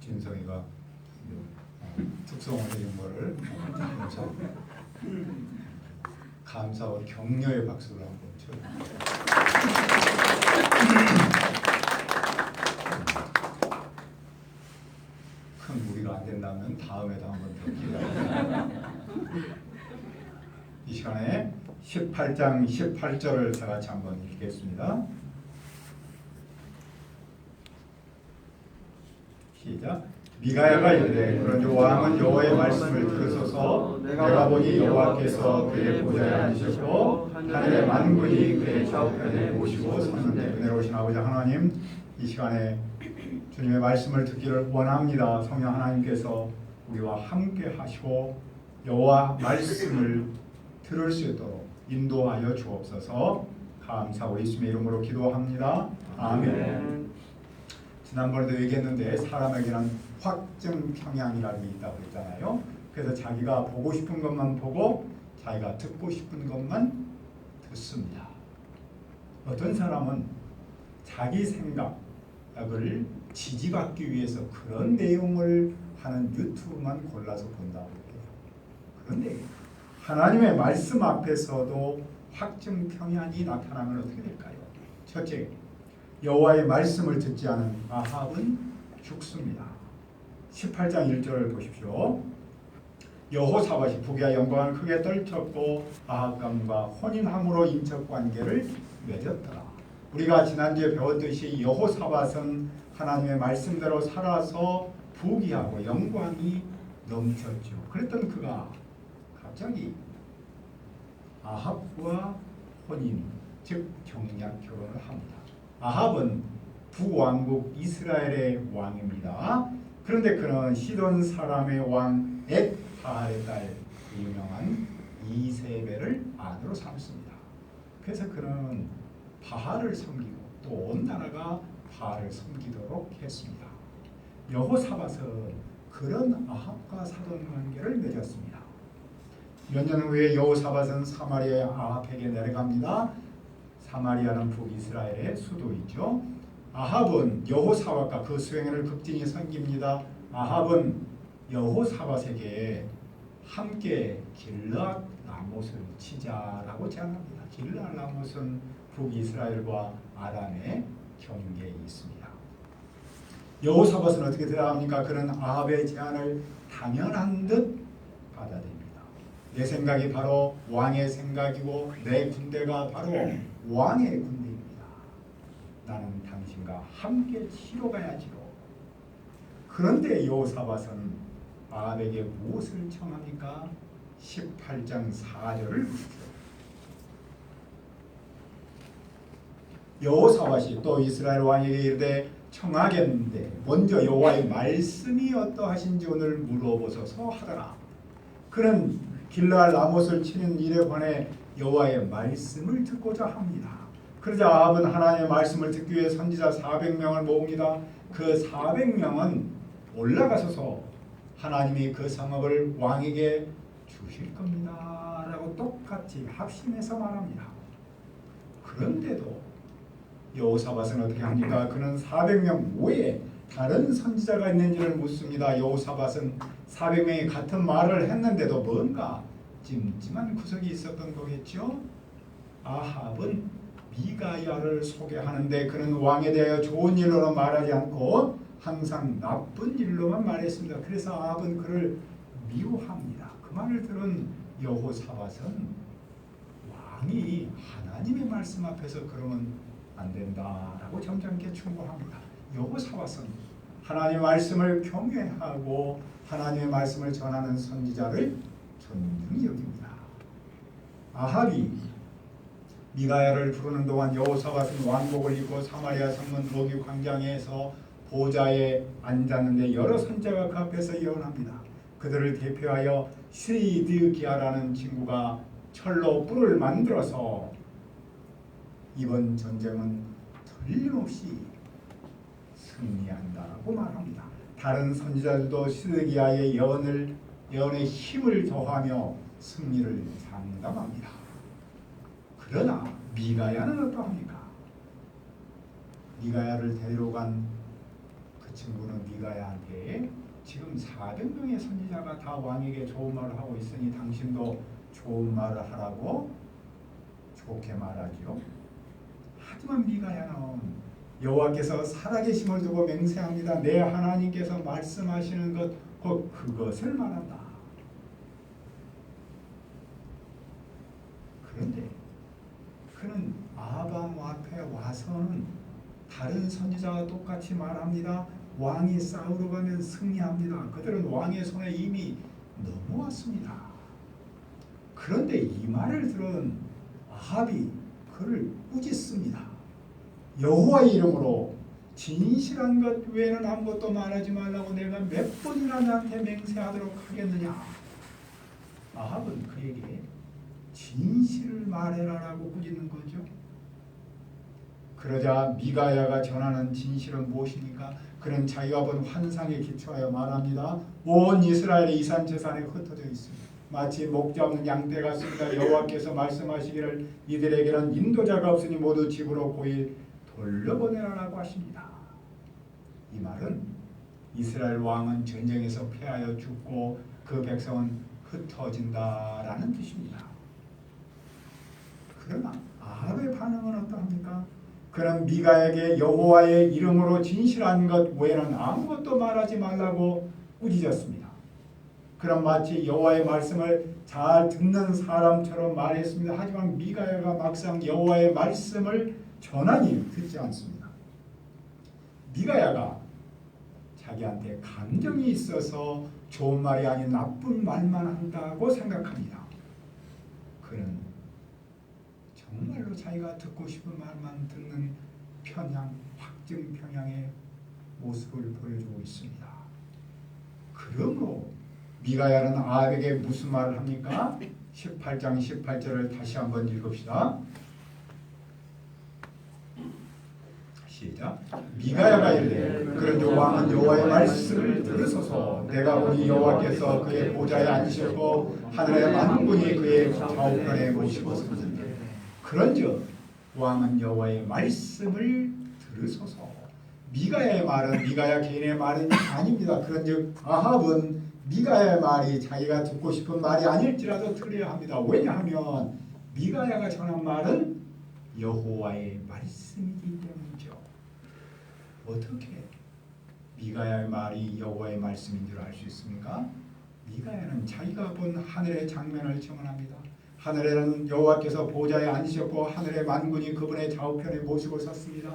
진성이가 특성을 해준 거를 감사와 격려의 박수를 한번 쳐주세요. 큰 무리가 안 된다면 다음에도 한번 더 기대합니다. 이 시간에 18장 18절을 다 같이 한번 읽겠습니다. 시작. 미가야가 이르되 그런즉 왕은 여호와의 말씀을 들으소서. 내가 보니 여호와께서 그의 보좌에 앉으셨고 하늘의 만군이 그의 좌우편에 모시고 섰는데 은혜로우신 아버지 하나님, 이 시간에 주님의 말씀을 듣기를 원합니다. 성령 하나님께서 우리와 함께 하시고 여호와 말씀을 들을 수 있도록 인도하여 주옵소서. 감사하고 예수님의 이름으로 기도합니다. 아멘. 지난번에도 얘기했는데 사람에게는 확증 평양이라는 게 있다고 했잖아요. 그래서 자기가 보고 싶은 것만 보고 자기가 듣고 싶은 것만 듣습니다. 어떤 사람은 자기 생각을 지지받기 위해서 그런 내용을 하는 유튜브만 골라서 본다고 해요. 그런데 하나님의 말씀 앞에서도 확증 평양이 나타나면 어떻게 될까요? 첫째, 여호와의 말씀을 듣지 않은 아합은 죽습니다. 18장 1절을 보십시오. 여호사밧이 부귀와 영광을 크게 떨쳤고 아합과 혼인함으로 인척관계를 맺었더라. 우리가 지난주에 배웠듯이 여호사밧은 하나님의 말씀대로 살아서 부귀하고 영광이 넘쳤죠. 그랬던 그가 갑자기 아합과 혼인, 즉 정략 결혼을 합니다. 아합은 북왕국 이스라엘의 왕입니다. 그런데 그는 시돈 사람의 왕 엣바알의 딸 유명한 이세벨을 아내로 삼습니다. 그래서 그는 바알을 섬기고 또 온 나라가 바알을 섬기도록 했습니다. 여호사밧은 그런 아합과 사돈 관계를 맺었습니다. 몇 년 후에 여호사밧은 사마리아의 아합에게 내려갑니다. 사마리아는 북이스라엘의 수도이죠. 아합은 여호사밧과 그 수행을 급진히 섬깁니다. 아합은 여호사밧에게 함께 길르앗 라못을 치자라고 제안합니다. 길르앗 라못은 북이스라엘과 아람의 경계에 있습니다. 여호사밧은 어떻게 대답합니까? 그는 아합의 제안을 당연한 듯 받아들입니다. 내 생각이 바로 왕의 생각이고 내 군대가 바로 왕의 군대입니다. 나는 당신과 함께 치러 가야지요. 그런데 여호사밧은 아합에게 무엇을 청합니까? 18장 4절을 보십시오. 여호사밧이 또 이스라엘 왕에게 이르되 청하겠는데 먼저 여호와의 말씀이 어떠하신지 오늘 물어보소서 하더라. 그는 길르앗 라못을 치는 일에 관해 여호와의 말씀을 듣고자 합니다. 그러자 아합은 하나님의 말씀을 듣기 위해 선지자 400명을 모읍니다. 그 400명은 올라가서서 하나님이 그 성읍을 왕에게 주실 겁니다 라고 똑같이 합심해서 말합니다. 그런데도 여호사밧은 어떻게 합니까? 그는 400명 외에 다른 선지자가 있는지를 묻습니다. 여호사밧은 400명이 같은 말을 했는데도 뭔가 찜찜한 구석이 있었던 거겠죠. 아합은 미가야를 소개하는데 그는 왕에 대하여 좋은 일로는 말하지 않고 항상 나쁜 일로만 말했습니다. 그래서 아합은 그를 미워합니다. 그 말을 들은 여호사밧은 왕이 하나님의 말씀 앞에서 그러면 안 된다라고 점잖게 충고합니다. 여호사밧은 하나님의 말씀을 경외하고 하나님의 말씀을 전하는 선지자를 존중히 여깁니다. 아합이 미가야를 부르는 동안 여호사밧은 왕복을 입고 사마리아 성문 로기 광장에서 보좌에 앉았는데 여러 선지자가 그 앞에서 예언합니다. 그들을 대표하여 시드기야라는 친구가 철로 뿔을 만들어서 이번 전쟁은 틀림없이 승리한다고 말합니다. 다른 선지자들도 시드기야의 예언에 힘을 더하며 승리를 장담합니다. 그러나 미가야는 어떠합니까? 미가야를 데리러 간 그 친구는 미가야한테 지금 400명의 선지자가 다 왕에게 좋은 말을 하고 있으니 당신도 좋은 말을 하라고 좋게 말하지요. 하지만 미가야는 여호와께서 살아계심을 두고 맹세합니다. 내 하나님께서 말씀하시는 것 곧 그것을 말한다. 그런데 그는 아합 왕 앞에 와서는 다른 선지자와 똑같이 말합니다. 왕이 싸우러 가면 승리합니다. 그들은 왕의 손에 이미 넘어왔습니다. 그런데 이 말을 들은 아합이 그를 꾸짖습니다. 여호와의 이름으로 진실한 것 외에는 아무것도 말하지 말라고 내가 몇 번이나 너한테 맹세하도록 하겠느냐. 아합은 그에게 진실을 말해라라고 꾸짖는 거죠. 그러자 미가야가 전하는 진실은 무엇입니까? 그는 자기가 본 환상에 기초하여 말합니다. 온 이스라엘의 이산 재산에 흩어져 있습니다. 마치 목자 없는 양떼 같습니다. 여호와께서 말씀하시기를 이들에게는 인도자가 없으니 모두 집으로 고이 돌려보내라라고 하십니다. 이 말은 이스라엘 왕은 전쟁에서 패하여 죽고 그 백성은 흩어진다라는 뜻입니다. 그러나 아합의 반응은 어떠합니까? 그는 미가에게 여호와의 이름으로 진실한 것 외에는 아무것도 말하지 말라고 꾸짖었습니다. 그는 마치 여호와의 말씀을 잘 듣는 사람처럼 말했습니다. 하지만 미가야가 막상 여호와의 말씀을 전하니 듣지 않습니다. 미가야가 자기한테 감정이 있어서 좋은 말이 아닌 나쁜 말만 한다고 생각합니다. 그는 정말로 자기가 듣고 싶은 말만 듣는 편향, 확증 편향의 모습을 보여주고 있습니다. 그러므로 미가야는 아합에게 무슨 말을 합니까? 18장 18절을 다시 한번 읽읍시다. 시작. 미가야가 이르되 그런 왕은 여호와의 말씀을 들으소서. 내가 보니 여호와께서 그의 보좌에 앉으셨고 하늘의 만군이 그의 좌우편에 모시고서는데 그런즉 왕은 여호와의 말씀을 들으소서. 미가야의 말은 미가야 개인의 말은 아닙니다. 그런즉 아합은 미가야의 말이 자기가 듣고 싶은 말이 아닐지라도 들어야 합니다. 왜냐하면 미가야가 전한 말은 여호와의 말씀이기 때문이죠. 어떻게 미가야의 말이 여호와의 말씀인 줄 알 수 있습니까? 미가야는 자기가 본 하늘의 장면을 증언합니다. 하늘에는 여호와께서 보좌에 앉으셨고 하늘의 만군이 그분의 좌우편에 모시고 섰습니다.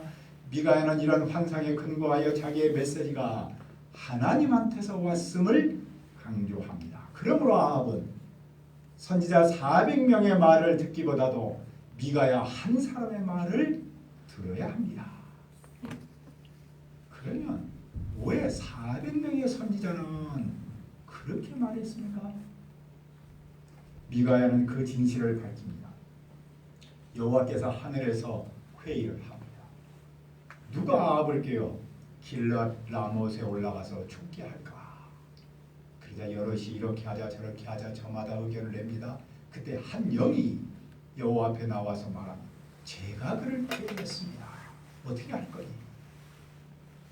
미가야는 이런 환상에 근거하여 자기의 메시지가 하나님한테서 왔음을 강조합니다. 그러므로 아합은 선지자 400명의 말을 듣기보다도 미가야 한 사람의 말을 들어야 합니다. 그러면 왜 400명의 선지자는 그렇게 말했습니까? 미가야는 그 진실을 밝힙니다. 여호와께서 하늘에서 회의를 합니다. 누가 아합을 깨워 길앗 라못에 올라가서 죽게 할까? 그러자 여럿이 이렇게 하자 저렇게 하자 저마다 의견을 냅니다. 그때 한 영이 여호와 앞에 나와서 말합니다. 제가 그를 깨우겠습니다. 어떻게 할 거니?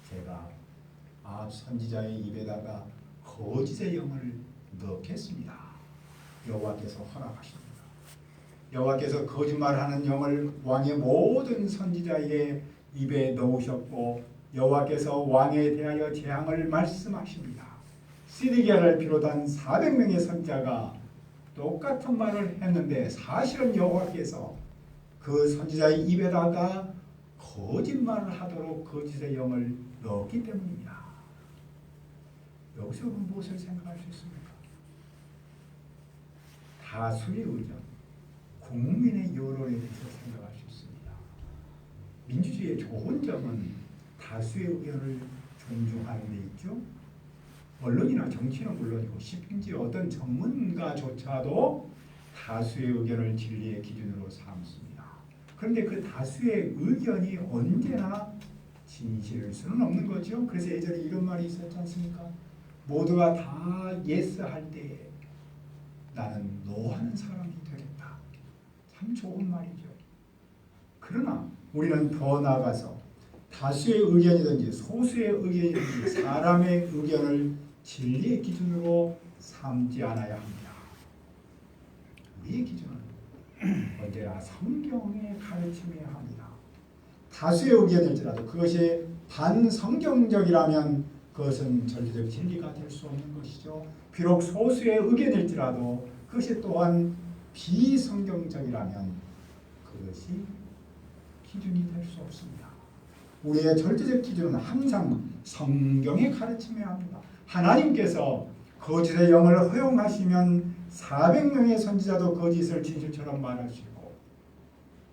제가 아합 선지자의 입에다가 거짓의 영을 넣겠습니다. 여호와께서 허락하십니다. 여호와께서 거짓말하는 영을 왕의 모든 선지자의 입에 넣으셨고 여호와께서 왕에 대하여 재앙을 말씀하십니다. 시드기야를 비롯한 400명의 선지자가 똑같은 말을 했는데 사실은 여호와께서 그 선지자의 입에다가 거짓말을 하도록 거짓의 영을 넣었기 때문입니다. 여기서 무엇을 생각할 수 있습니까? 다수의 의견, 국민의 여론에 대해서 생각할 수 있습니다. 민주주의의 좋은 점은 다수의 의견을 존중하는 데 있죠. 언론이나 정치는 물론이고 심지어 어떤 전문가조차도 다수의 의견을 진리의 기준으로 삼습니다. 그런데 그 다수의 의견이 언제나 진실일 수는 없는 거죠. 그래서 예전에 이런 말이 있었지 않습니까? 모두가 다 예스 할 때 나는 노 하는 사람이 되겠다. 참 좋은 말이죠. 그러나 우리는 더 나아가서 다수의 의견이든지 소수의 의견이든지 사람의 의견을 진리의 기준으로 삼지 않아야 합니다. 우리의 기준은 언제나 성경에 가르침해야 합니다. 다수의 의견일지라도 그것이 반성경적이라면 그것은 절대적 진리가 될 수 없는 것이죠. 비록 소수의 의견일지라도 그것이 또한 비성경적이라면 그것이 기준이 될 수 없습니다. 우리의 절대적 기준은 항상 성경에 가르침해야 합니다. 하나님께서 거짓의 영을 허용하시면 400명의 선지자도 거짓을 진실처럼 말할 수 있고,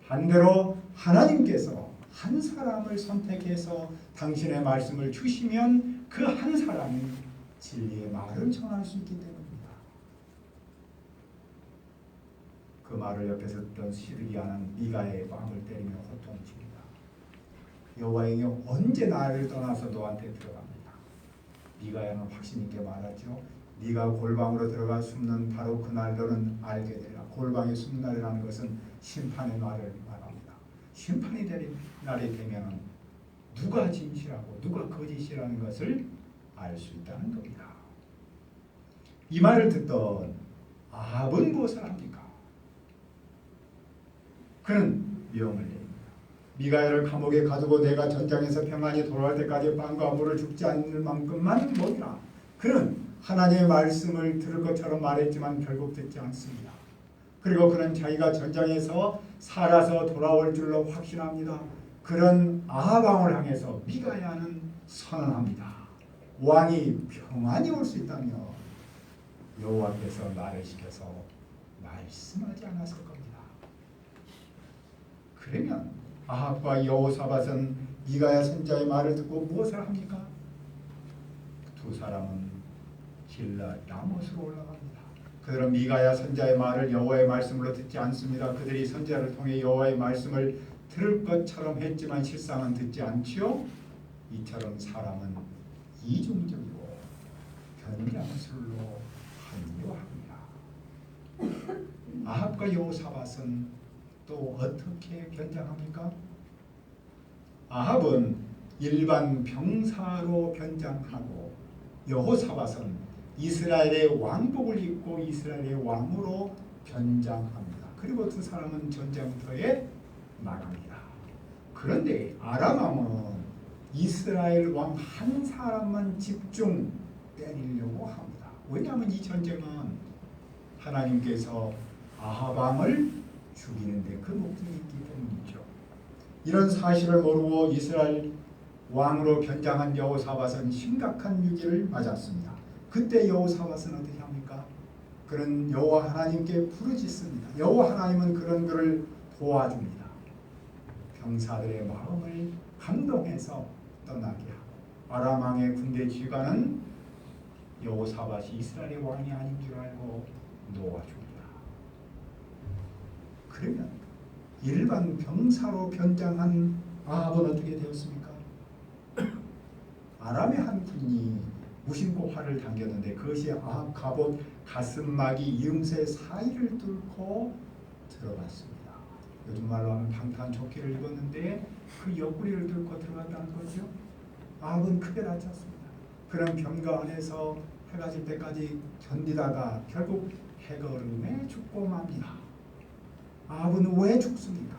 반대로 하나님께서 한 사람을 선택해서 당신의 말씀을 주시면 그 한 사람이 진리의 말을 전할 수 있기 때문입니다. 그 말을 옆에서 듣던 시드기야는 미가의 뺨을 때리며 호통칩니다. 여호와의 영 언제 나를 떠나서 너한테 들어갑니다. 미가야는 확신 있게 말하죠. 네가 골방으로 들어가 숨는 바로 그날 너는 알게 되리라. 골방에 숨는다라는 것은 심판의 날을 말합니다. 심판이 되는 날이 되면 누가 진실하고 누가 거짓이라는 것을 알 수 있다는 겁니다. 이 말을 듣던 아합은 무엇을 합니까? 그는 명을 내립니다. 미가야를 감옥에 가두고 내가 전장에서 평안히 돌아올 때까지 빵과 물을 죽지 않을 만큼만 먹이라. 그는 하나님의 말씀을 들을 것처럼 말했지만 결국 듣지 않습니다. 그리고 그는 자기가 전장에서 살아서 돌아올 줄로 확신합니다. 그런 아합 왕을 향해서 미가야는 선언합니다. 왕이 평안히 올 수 있다며 여호와께서 나를 시켜서 말씀하지 않았을 겁니다. 그러면 아합과 여호사밧은 미가야 선지자의 말을 듣고 무엇을 합니까? 두 사람은 길랏 라못으로 올라갑니다. 그들은 미가야 선지자의 말을 여호와의 말씀으로 듣지 않습니다. 그들이 선지자를 통해 여호와의 말씀을 들을 것처럼 했지만 실상은 듣지 않지요. 이처럼 사람은 이중적이고 변장술로 합리화합니다. 아합과 여호사밧은 또 어떻게 변장합니까? 아합은 일반 병사로 변장하고 여호사밧은 이스라엘의 왕복을 입고 이스라엘의 왕으로 변장합니다. 그리고 두 사람은 전쟁터에 나갑니다. 그런데 아람 왕은 이스라엘 왕 한 사람만 집중 때리려고 합니다. 왜냐하면 이 전쟁은 하나님께서 아합 왕을 죽이는데 그 목적이 있기 때문이죠. 이런 사실을 모르고 이스라엘 왕으로 변장한 여호사밧은 심각한 위기를 맞았습니다. 그때 여호사밧은 어떻게 합니까? 그는 여호와 하나님께 부르짖습니다. 여호와 하나님은 그런 그를 도와줍니다. 병사들의 마음을 감동해서 떠나게 하고 아람 왕의 군대 지휘관은 여호사밧이 이스라엘의 왕이 아닌 줄 알고 놓아줍니다. 그러면 일반 병사로 변장한 아합은 어떻게 되었습니까? 아람의 한 군이 무심코 활을 당겼는데 그것이 아합 갑옷 가슴막이 이음새 사이를 뚫고 들어갔습니다. 요즘 말로 하면 방탄조끼를 입었는데 그 옆구리를 뚫고 들어갔다는 거죠. 아합은 크게 다쳤습니다. 그런 병가 안에서 해가 질 때까지 견디다가 결국 해거름에 죽고 맙니다. 아합은 왜 죽습니까?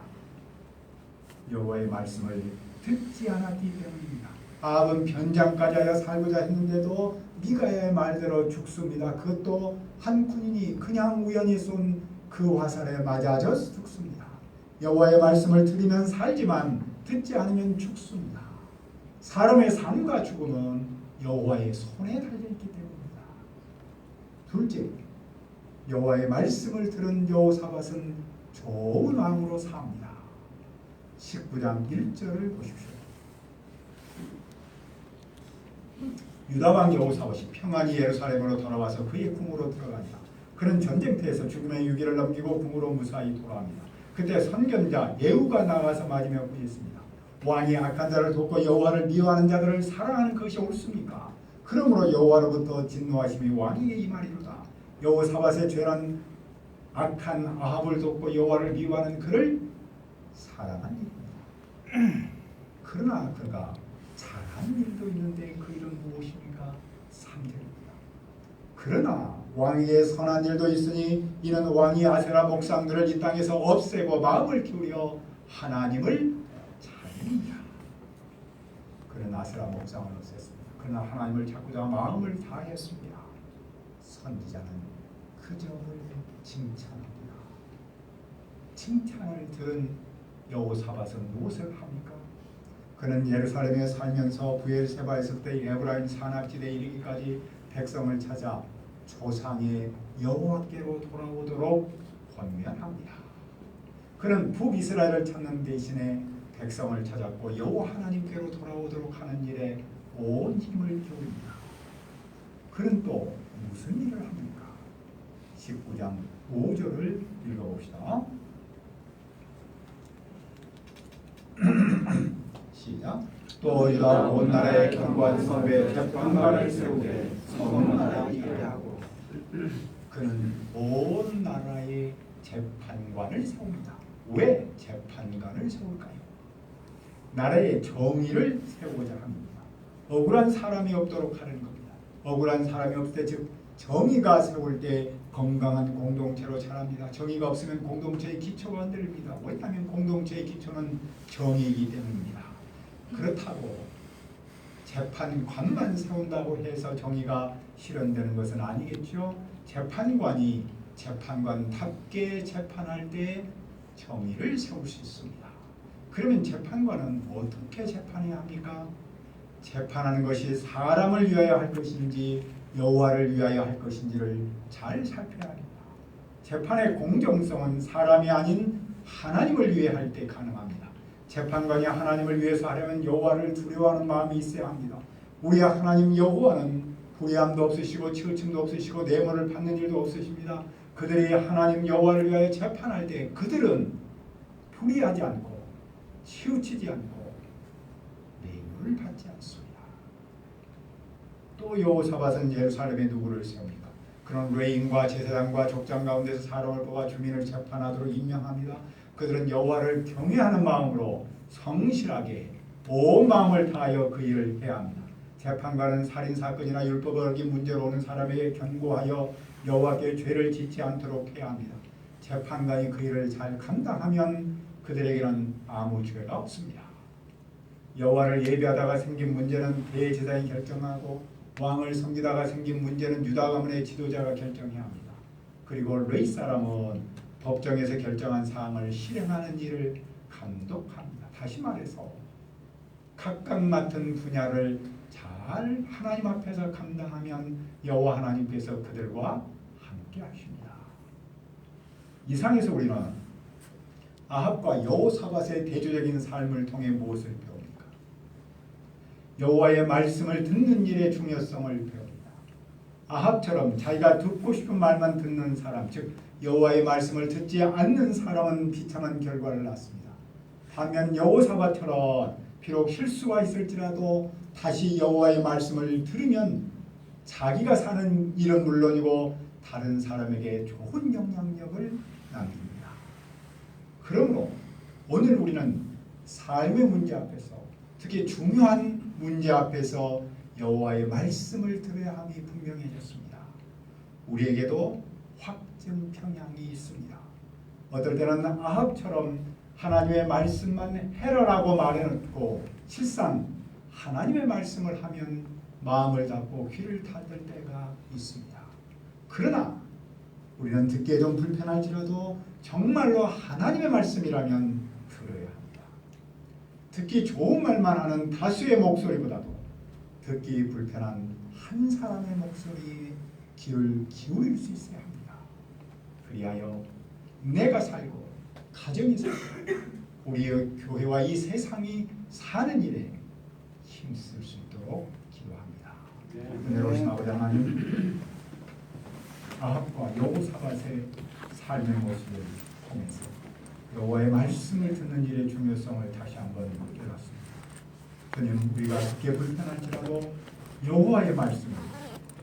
여호와의 말씀을 듣지 않았기 때문입니다. 아합은 변장까지 하여 살고자 했는데도 미가야의 말대로 죽습니다. 그것도 한 군인이 그냥 우연히 쏜 그 화살에 맞아져 죽습니다. 여호와의 말씀을 들으면 살지만 듣지 않으면 죽습니다. 사람의 삶과 죽음은 여호와의 손에 달려있기 때문입니다. 둘째, 여호와의 말씀을 들은 여호사밧은 좋은 왕으로 삽니다. 19장 1절을 보십시오. 유다왕 여호사밧이 평안히 예루살렘으로 돌아와서 그의 궁으로 들어간다. 그는 전쟁터에서 죽음의 유기를 넘기고 궁으로 무사히 돌아옵니다. 그때 선견자 예후가 나가서 맞으며 부르짖습니다. 왕이 악한 자를 돕고 여호와를 미워하는 자들을 사랑하는 것이 옳습니까? 그러므로 여호와로부터 진노하심이 왕에게 임하리로다. 여호사밧의 죄는 악한 아합을 돕고 여호와를 미워하는 그를 사랑한 일입니다. 그러나 그가 잘한 일도 있는데 그 일은 무엇입니까? 3절입니다. 그러나 왕에게 선한 일도 있으니 이는 왕이 아세라 목상들을 이 땅에서 없애고 마음을 기울여 하나님을 찾으리라. 그는 아세라 목상을 없앴습니다. 그러나 하나님을 찾고자 마음을 다했습니다. 선지자는 그 점을 칭찬합니다. 칭찬을 들은 여호사밧은 무엇을 합니까? 그는 예루살렘에 살면서 부엘세바에 있을 때 에브라임 산악지대에 이르기까지 백성을 찾아 조상의 여호와께로 돌아오도록 권면합니다. 그는 북이스라엘을 찾는 대신에 백성을 찾았고 여호와 하나님께로 돌아오도록 하는 일에 온 힘을 기울입니다. 그는 또 무슨 일을 합니까? 19장 5절을 읽어봅시다. 시작. 또 유다 온 나라의 견고한 성읍에 재판관을 세우되 서문마다 일을 하고. 그는 온 나라의 재판관을 세웁니다. 왜 재판관을 세울까요? 나라의 정의를 세우고자 합니다. 억울한 사람이 없도록 하는 겁니다. 억울한 사람이 없을 때, 즉 정의가 세울 때 건강한 공동체로 자랍니다. 정의가 없으면 공동체의 기초가 흔들립니다. 왜냐하면 공동체의 기초는 정의이기 때문입니다. 그렇다고 재판관만 세운다고 해서 정의가 실현되는 것은 아니겠죠. 재판관이 재판관답게 재판할 때 정의를 세울 수 있습니다. 그러면 재판관은 어떻게 재판해야 합니까? 재판하는 것이 사람을 위하여 할 것인지 여호와를 위하여 할 것인지를 잘 살펴야 합니다. 재판의 공정성은 사람이 아닌 하나님을 위해 할 때 가능합니다. 재판관이 하나님을 위해서 하려면 여호와를 두려워하는 마음이 있어야 합니다. 우리 하나님 여호와는 불의함도 없으시고 치우침도 없으시고 뇌물을 받는 일도 없으십니다. 그들이 하나님 여호와를 위하여 재판할 때 그들은 불의하지 않고 치우치지 않고 뇌물을 받지 않습니다. 또 여호사밧은 예루살렘에 누구를 세웁니까? 그런 레인과 제사장과 족장 가운데서 사람을 뽑아 주민을 재판하도록 임명합니다. 그들은 여호와를 경외하는 마음으로 성실하게 온 마음을 다하여 그 일을 해야 합니다. 재판관은 살인사건이나 율법을 어긴 문제로 오는 사람에게 견고하여 여호와께 죄를 짓지 않도록 해야 합니다. 재판관이 그 일을 잘 감당하면 그들에게는 아무 죄가 없습니다. 여호와를 예배하다가 생긴 문제는 대제사장이 결정하고 왕을 섬기다가 생긴 문제는 유다 가문의 지도자가 결정해야 합니다. 그리고 레위 사람은 법정에서 결정한 사항을 실행하는 일을 감독합니다. 다시 말해서 각각 맡은 분야를 잘 하나님 앞에서 감당하면 여호와 하나님께서 그들과 함께 하십니다. 이상에서 우리는 아합과 여호사밧의 대조적인 삶을 통해 무엇을 배웁니까? 여호와의 말씀을 듣는 일의 중요성을 배웁니다. 아합처럼 자기가 듣고 싶은 말만 듣는 사람, 즉 여호와의 말씀을 듣지 않는 사람은 비참한 결과를 낳습니다. 반면 여호사밧처럼 비록 실수가 있을지라도 다시 여호와의 말씀을 들으면 자기가 사는 일은 물론이고 다른 사람에게 좋은 영향력을 남깁니다. 그러므로 오늘 우리는 삶의 문제 앞에서, 특히 중요한 문제 앞에서 여호와의 말씀을 들어야 함이 분명해졌습니다. 우리에게도 확증 평양이 있습니다. 어떨 때는 아합처럼 하나님의 말씀만 해라라고 말해놓고 실상 하나님의 말씀을 하면 마음을 닫고 귀를 닫을 때가 있습니다. 그러나 우리는 듣기에 좀 불편할지라도 정말로 하나님의 말씀이라면 들어야 합니다. 듣기 좋은 말만 하는 다수의 목소리보다도 듣기 불편한 한 사람의 목소리에 귀를 기울일 수 있어야 합니다. 그리하여 내가 살고 가정이 살고 우리의 교회와 이 세상이 사는 일에 힘쓸 수 있도록 기도합니다. 은혜로우신 아버지 하나님, 아합과 여호사밧의 삶의 모습을 통해서 여호와의 말씀을 듣는 일의 중요성을 다시 한번 깨닫습니다. 주님, 우리가 듣기에 불편할지라도 여호와의 말씀을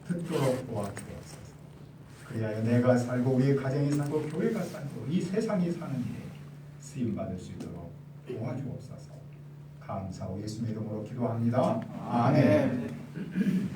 듣도록 도와주옵소서. 그리하여 내가 살고 우리의 가정이 살고 교회가 살고 이 세상이 사는 일에 쓰임받을 수 있도록 도와주옵소서. 감사하고 예수님의 이름으로 기도합니다. 아멘.